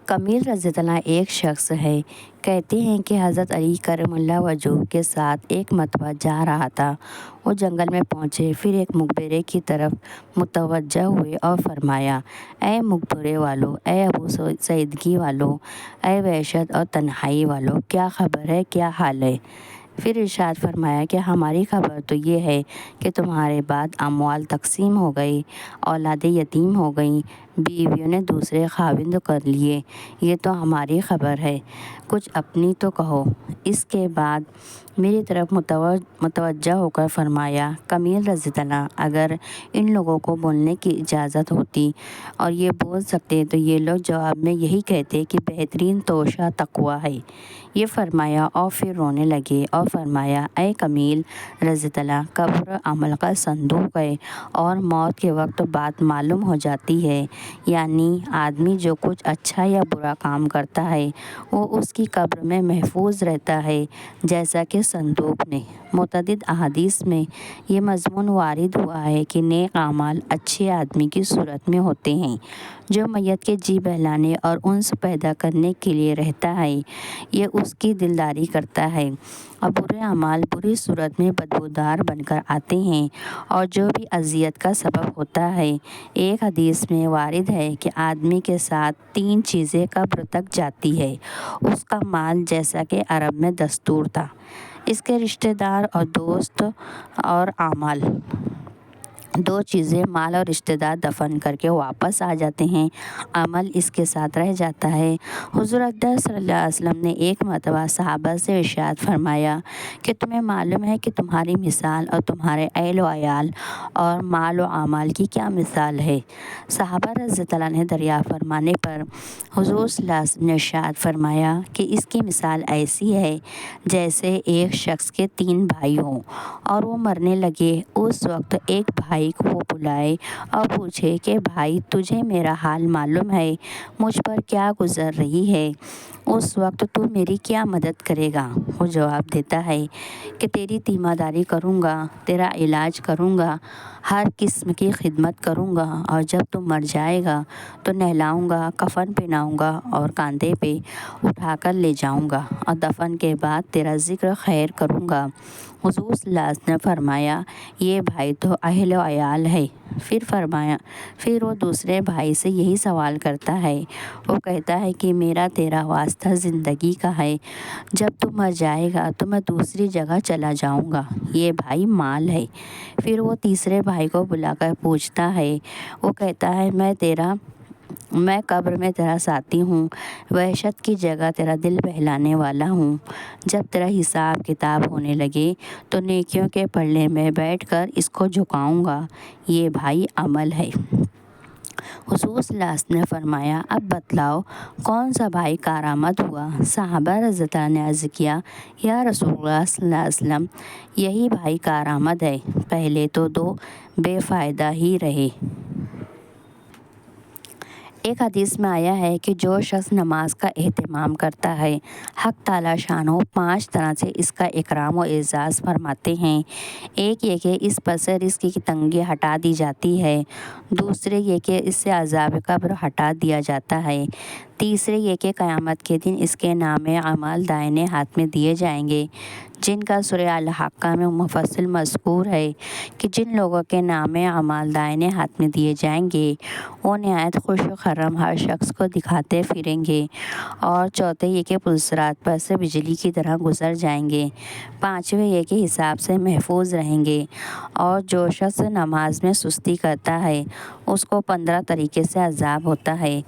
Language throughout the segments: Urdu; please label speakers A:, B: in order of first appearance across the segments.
A: کمیل رضی اللہ عنہ ایک شخص ہے۔ کہتے ہیں کہ حضرت علی کرم اللہ وجہہ کے ساتھ ایک مرتبہ جا رہا تھا۔ وہ جنگل میں پہنچے، پھر ایک مقبرے کی طرف متوجہ ہوئے اور فرمایا: اے مقبرے والو، اے ابو سعیدگی والو، اے وحشت اور تنہائی والو، کیا خبر ہے، کیا حال ہے؟ پھر ارشاد فرمایا کہ ہماری خبر تو یہ ہے کہ تمہارے بعد اموال تقسیم ہو گئی، اولادیں یتیم ہو گئیں، بیویوں نے دوسرے خاوند کر لیے، یہ تو ہماری خبر ہے، کچھ اپنی تو کہو۔ اس کے بعد میری طرف متوجہ ہو کر فرمایا: کمیل رضی اللہ عنہ، اگر ان لوگوں کو بولنے کی اجازت ہوتی اور یہ بول سکتے تو یہ لوگ جواب میں یہی کہتے کہ بہترین توشہ تقویٰ ہے۔ یہ فرمایا اور پھر رونے لگے اور فرمایا: اے کمیل رضی اللہ عنہ، قبر عمل کا صندوق ہے اور موت کے وقت بات معلوم ہو جاتی ہے، یعنی آدمی جو کچھ اچھا یا برا کام کرتا ہے وہ اس کی قبر میں محفوظ رہتا ہے جیسا کہ صندوق میں۔ متعدد احادیث میں یہ مضمون وارد ہوا ہے کہ نیک اعمال اچھے آدمی کی صورت میں ہوتے ہیں جو میت کے جی بہلانے اور انس پیدا کرنے کے لیے رہتا ہے، یہ اس کی دلداری کرتا ہے، اور برے اعمال بری صورت میں بدبودار بن کر آتے ہیں اور جو بھی اذیت کا سبب ہوتا ہے۔ ایک حدیث میں وارد ہے کہ آدمی کے ساتھ 3 چیزیں قبر تک جاتی ہے: اس کا مال، جیسا کہ عرب میں دستور تھا، اس کے رشتہ دار اور دوست، اور اعمال۔ 2 چیزیں مال اور رشتہ دار دفن کر کے واپس آ جاتے ہیں، عمل اس کے ساتھ رہ جاتا ہے۔ حضور اقدس صلی اللہ علیہ وسلم نے ایک مرتبہ صحابہ سے ارشاد فرمایا کہ تمہیں معلوم ہے کہ تمہاری مثال اور تمہارے اہل و عیال اور مال و اعمال کی کیا مثال ہے؟ صحابہ رضی اللہ عنہ نے دریافت فرمانے پر حضور صلی اللہ علیہ وسلم نے ارشاد فرمایا کہ اس کی مثال ایسی ہے جیسے ایک شخص کے 3 بھائی ہوں اور وہ مرنے لگے، اس وقت ایک بھائی کو وہ بلائے اور پوچھے کہ بھائی، تجھے میرا حال معلوم ہے، مجھ پر کیا گزر رہی ہے، اس وقت تو میری کیا مدد کرے گا؟ وہ جواب دیتا ہے کہ تیری تیمہ داری کروں گا، تیرا علاج کروں گا، ہر قسم کی خدمت کروں گا، اور جب تو مر جائے گا تو نہلاؤں گا، کفن پہناؤں گا اور کاندھے پہ اٹھا کر لے جاؤں گا، اور دفن کے بعد تیرا ذکر خیر کروں گا۔ حضور صلی اللہ علیہ وسلم نے فرمایا: یہ بھائی تو اہل و عیال ہے۔ پھر وہ دوسرے بھائی سے یہی سوال کرتا ہے، وہ کہتا ہے کہ میرا تیرا واسطہ زندگی کا ہے، جب تو مر جائے گا تو میں دوسری جگہ چلا جاؤں گا، یہ بھائی مال ہے۔ پھر وہ تیسرے بھائی کو بلا کر پوچھتا ہے، وہ کہتا ہے میں قبر میں تیرا ساتھی ہوں، وحشت کی جگہ تیرا دل بہلانے والا ہوں، جب تیرا حساب کتاب ہونے لگے تو نیکیوں کے پلڑے میں بیٹھ کر اس کو جھکاؤں گا، یہ بھائی عمل ہے۔ حضور صلی اللہ علیہ وسلم نے فرمایا: اب بتلاؤ کون سا بھائی کارآمد ہوا؟ صحابہ رضی اللہ عنہ نے عرض کیا: یا رسول اللہ صلی اللہ علیہ وسلم، یہی بھائی کارآمد ہے، پہلے تو 2 بے فائدہ ہی رہے۔ ایک حدیث میں آیا ہے کہ جو شخص نماز کا اہتمام کرتا ہے، حق تعالیٰ شانہ 5 طرح سے اس کا اکرام و اعزاز فرماتے ہیں۔ ایک یہ کہ اس پر سے رزق کی تنگی ہٹا دی جاتی ہے، دوسرے یہ کہ اس سے عذاب قبر ہٹا دیا جاتا ہے، تیسرے یہ کہ قیامت کے دن اس کے نامے اعمال دائیں ہاتھ میں دیے جائیں گے، جن کا سورہ الحاقہ میں مفصل مذکور ہے کہ جن لوگوں کے نامے اعمال دائیں ہاتھ میں دیے جائیں گے وہ نہایت خوش و خرم ہر شخص کو دکھاتے پھریں گے، اور چوتھے یہ کہ پلسرات پر سے بجلی کی طرح گزر جائیں گے، پانچویں یہ کہ حساب سے محفوظ رہیں گے، اور جو شخص نماز میں سستی کرتا ہے اس کو 15 طریقے سے عذاب ہوتا ہے،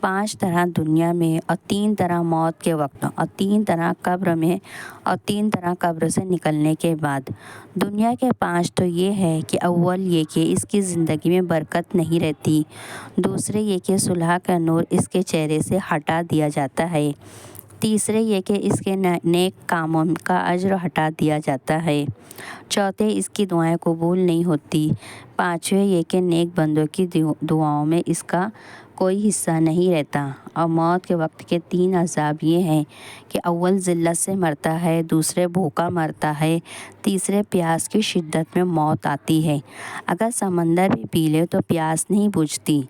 A: 5 طرح دنیا میں اور 3 طرح موت کے وقت، اور 3 طرح قبر میں، اور 3 طرح قبر سے نکلنے کے بعد۔ دنیا کے 5 تو یہ ہے کہ اول یہ کہ اس کی زندگی میں برکت نہیں رہتی، دوسرے یہ کہ صلح کا نور اس کے چہرے سے ہٹا دیا جاتا ہے، تیسرے یہ کہ اس کے نیک کاموں کا اجر ہٹا دیا جاتا ہے، چوتھے اس کی دعائیں قبول نہیں ہوتی، پانچویں یہ کہ نیک بندوں کی دعاؤں میں اس کا کوئی حصہ نہیں رہتا، اور موت کے وقت کے 3 عذاب یہ ہیں کہ اول ذلت سے مرتا ہے، دوسرے بھوکا مرتا ہے، تیسرے پیاس کی شدت میں موت آتی ہے، اگر سمندر بھی پی لے تو پیاس نہیں بجھتی،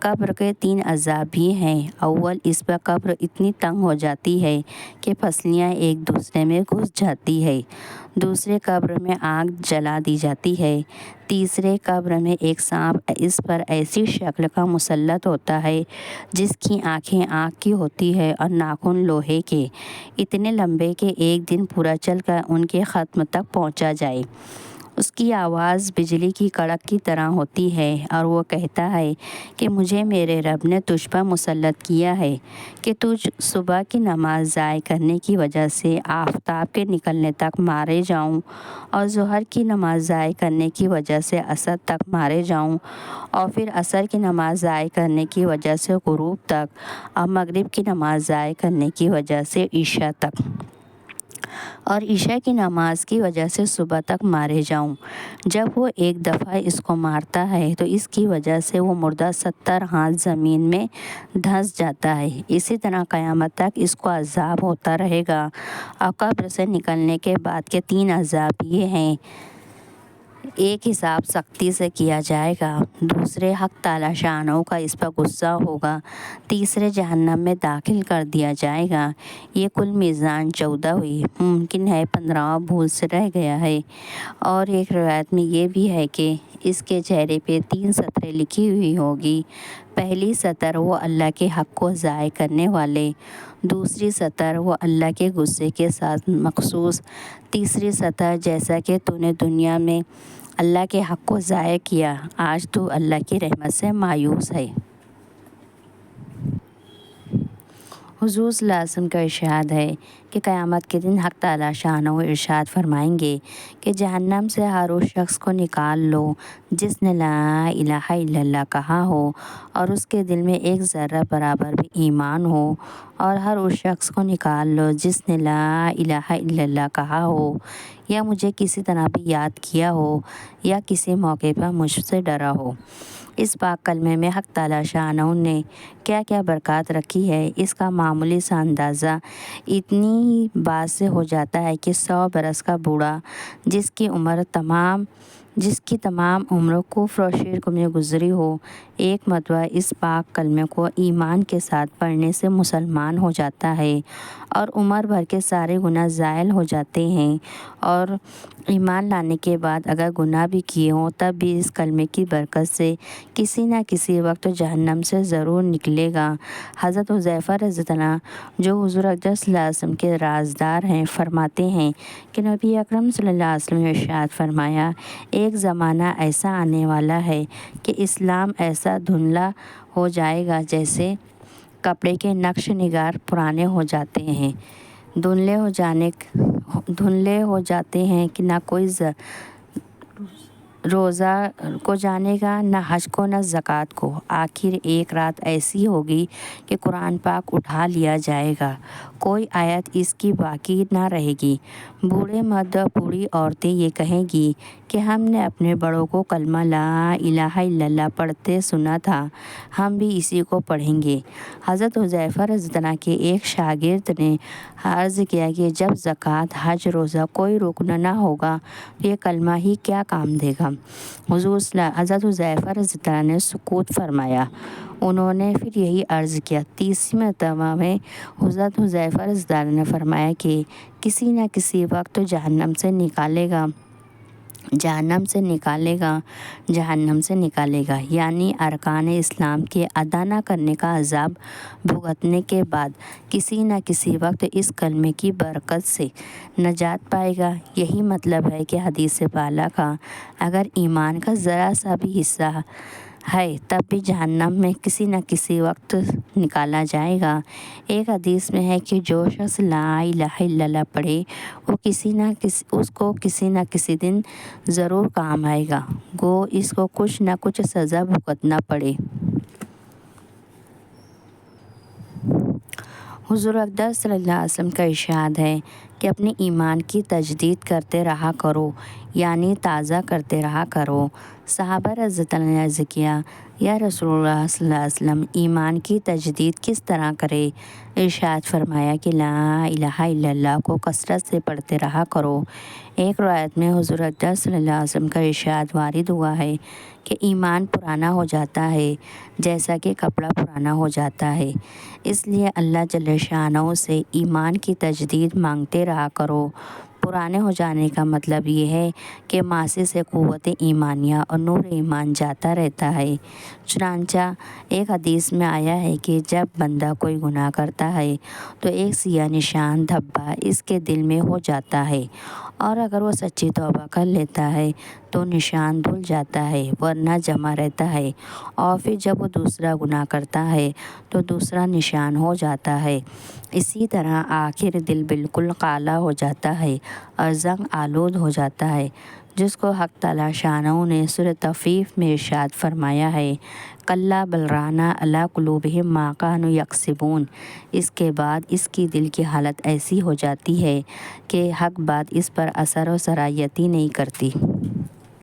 A: قبر کے 3 عذاب بھی ہیں۔ اول، اس پر قبر اتنی تنگ ہو جاتی ہے کہ پسلیاں ایک دوسرے میں گھس جاتی ہے۔ دوسرے، قبر میں آگ جلا دی جاتی ہے۔ تیسرے، قبر میں ایک سانپ اس پر ایسی شکل کا مسلط ہوتا ہے جس کی آنکھیں آگ کی ہوتی ہے اور ناخن لوہے کے، اتنے لمبے کہ ایک دن پورا چل کر ان کے ختم تک پہنچا جائے۔ اس کی آواز بجلی کی کڑک کی طرح ہوتی ہے اور وہ کہتا ہے کہ مجھے میرے رب نے تجھ پر مسلط کیا ہے کہ تجھ صبح کی نماز ضائع کرنے کی وجہ سے آفتاب کے نکلنے تک مارے جاؤں، اور ظہر کی نماز ضائع کرنے کی وجہ سے عصر تک مارے جاؤں، اور پھر عصر کی نماز ضائع کرنے کی وجہ سے غروب تک، اور مغرب کی نماز ضائع کرنے کی وجہ سے عشاء تک، اور عشاء کی نماز کی وجہ سے صبح تک مارے جاؤں۔ جب وہ ایک دفعہ اس کو مارتا ہے تو اس کی وجہ سے وہ مردہ 70 ہاتھ زمین میں دھنس جاتا ہے۔ اسی طرح قیامت تک اس کو عذاب ہوتا رہے گا۔ اور قبر سے نکلنے کے بعد کے 3 عذاب یہ ہیں: ایک، حساب سختی سے کیا جائے گا۔ دوسرے، حق تعالیٰ شانہ کا اس پر غصہ ہوگا۔ تیسرے، جہنم میں داخل کر دیا جائے گا۔ یہ کل میزان 14 ہوئی، ممکن ہے 15واں بھول سے رہ گیا ہے۔ اور ایک روایت میں یہ بھی ہے کہ اس کے چہرے پہ 3 سطریں لکھی ہوئی ہوگی۔ پہلی سطر، وہ اللہ کے حق کو ضائع کرنے والے۔ دوسری سطر، وہ اللہ کے غصے کے ساتھ مخصوص۔ تیسری سطر، جیسا کہ تو نے دنیا میں اللہ کے حق کو ضائع کیا، آج تو اللہ کی رحمت سے مایوس ہے۔ حضور صلی اللہ علیہ وسلم کا ارشاد ہے کہ قیامت کے دن حق تعالیٰ شانہ ارشاد فرمائیں گے کہ جہنم سے ہر اس شخص کو نکال لو جس نے لا الہ الا اللہ کہا ہو اور اس کے دل میں ایک ذرہ برابر بھی ایمان ہو، اور ہر اس شخص کو نکال لو جس نے لا الہ الا اللہ کہا ہو یا مجھے کسی طرح بھی یاد کیا ہو یا کسی موقع پر مجھ سے ڈرا ہو۔ اس پاک کلمے میں حق تعالیٰ شانہ نے کیا کیا برکات رکھی ہے، اس کا معمولی سا اندازہ اتنی بات سے ہو جاتا ہے کہ 100 برس کا بوڑھا جس کی تمام عمر کفر و شرک میں گزری ہو، ایک مرتبہ اس پاک کلمے کو ایمان کے ساتھ پڑھنے سے مسلمان ہو جاتا ہے، اور عمر بھر کے سارے گناہ زائل ہو جاتے ہیں۔ اور ایمان لانے کے بعد اگر گناہ بھی کیے ہوں تب بھی اس کلمے کی برکت سے کسی نہ کسی وقت جہنم سے ضرور نکلے گا۔ حضرت حذیفہ رضی اللہ عنہ جو حضور اقدس صلی اللہ علیہ وسلم کے رازدار ہیں فرماتے ہیں کہ نبی اکرم صلی اللہ علیہ وسلم نے ارشاد فرمایا، ایک زمانہ ایسا آنے والا ہے کہ اسلام ایسا دھندلا ہو جائے گا جیسے کپڑے کے نقش نگار پرانے ہو جاتے ہیں، دھندلے ہو جاتے ہیں کہ نہ کوئی روزہ کو جانے گا، نہ حج کو، نہ زکوٰۃ کو۔ آخر ایک رات ایسی ہوگی کہ قرآن پاک اٹھا لیا جائے گا، کوئی آیت اس کی باقی نہ رہے گی۔ بوڑھے مرد اور بوڑھی عورتیں یہ کہیں گی کہ ہم نے اپنے بڑوں کو کلمہ لا الہ الا اللہ پڑھتے سنا تھا، ہم بھی اسی کو پڑھیں گے۔ حضرت حذیفہ رضی اللہ عنہ کے ایک شاگرد نے عرض کیا کہ جب زکوٰۃ، حج، روزہ کوئی رکن نہ ہوگا تو یہ کلمہ ہی کیا کام دے گا؟ حضرت حذیفہ رضی اللہ عنہ نے سکوت فرمایا۔ انہوں نے پھر یہی عرض کیا۔ تیسری مرتبہ میں حضرت حذیفہ رضی اللہ عنہ نے فرمایا کہ کسی نہ کسی وقت جہنم سے نکالے گا، یعنی ارکان اسلام کے ادا نہ کرنے کا عذاب بھگتنے کے بعد کسی نہ کسی وقت اس کلمے کی برکت سے نجات پائے گا۔ یہی مطلب ہے کہ حدیث بالا کا اگر ایمان کا ذرا سا بھی حصہ ہے تب بھی جہنم میں کسی نہ کسی وقت نکالا جائے گا۔ ایک حدیث میں ہے کہ جو شخص لا الہ الا اللہ پڑھے اس کو کسی نہ کسی دن ضرور کام آئے گا، گو اس کو کچھ نہ کچھ سزا بھگتنا پڑے۔ حضور اقدس صلی اللہ علیہ وسلم کا ارشاد ہے کہ اپنے ایمان کی تجدید کرتے رہا کرو، یعنی تازہ کرتے رہا کرو۔ صحابہ رضی اللہ عنہ نے عرض کیا، یا رسول اللہ صلی اللہ علیہ وسلم، ایمان کی تجدید کس طرح کرے؟ ارشاد فرمایا کہ لا الہ الا اللہ کو کثرت سے پڑھتے رہا کرو۔ ایک روایت میں حضور اقدس صلی اللہ علیہ وسلم کا ارشاد وارد ہوا ہے کہ ایمان پرانا ہو جاتا ہے جیسا کہ کپڑا پرانا ہو جاتا ہے، اس لیے اللہ جل شانہ سے ایمان کی تجدید مانگتے رہا کرو۔ پرانے ہو جانے کا مطلب یہ ہے کہ معاصی سے قوت ایمانیہ اور نور ایمان جاتا رہتا ہے۔ چنانچہ ایک حدیث میں آیا ہے کہ جب بندہ کوئی گناہ کرتا ہے تو ایک سیاہ نشان دھبا اس کے دل میں ہو جاتا ہے، اور اگر وہ سچی توبہ کر لیتا ہے تو نشان دھل جاتا ہے ورنہ جمع رہتا ہے، اور پھر جب وہ دوسرا گناہ کرتا ہے تو دوسرا نشان ہو جاتا ہے۔ اسی طرح آخر دل بالکل کالا ہو جاتا ہے اور زنگ آلود ہو جاتا ہے، جس کو حق تعالیٰ شانہ نے سورۃ تفیف میں ارشاد فرمایا ہے، کلا بل ران علی قلوبہم ما کانوا یکسبون۔ اس کے بعد اس کی دل کی حالت ایسی ہو جاتی ہے کہ حق بات اس پر اثر و سرایت ہی نہیں کرتی۔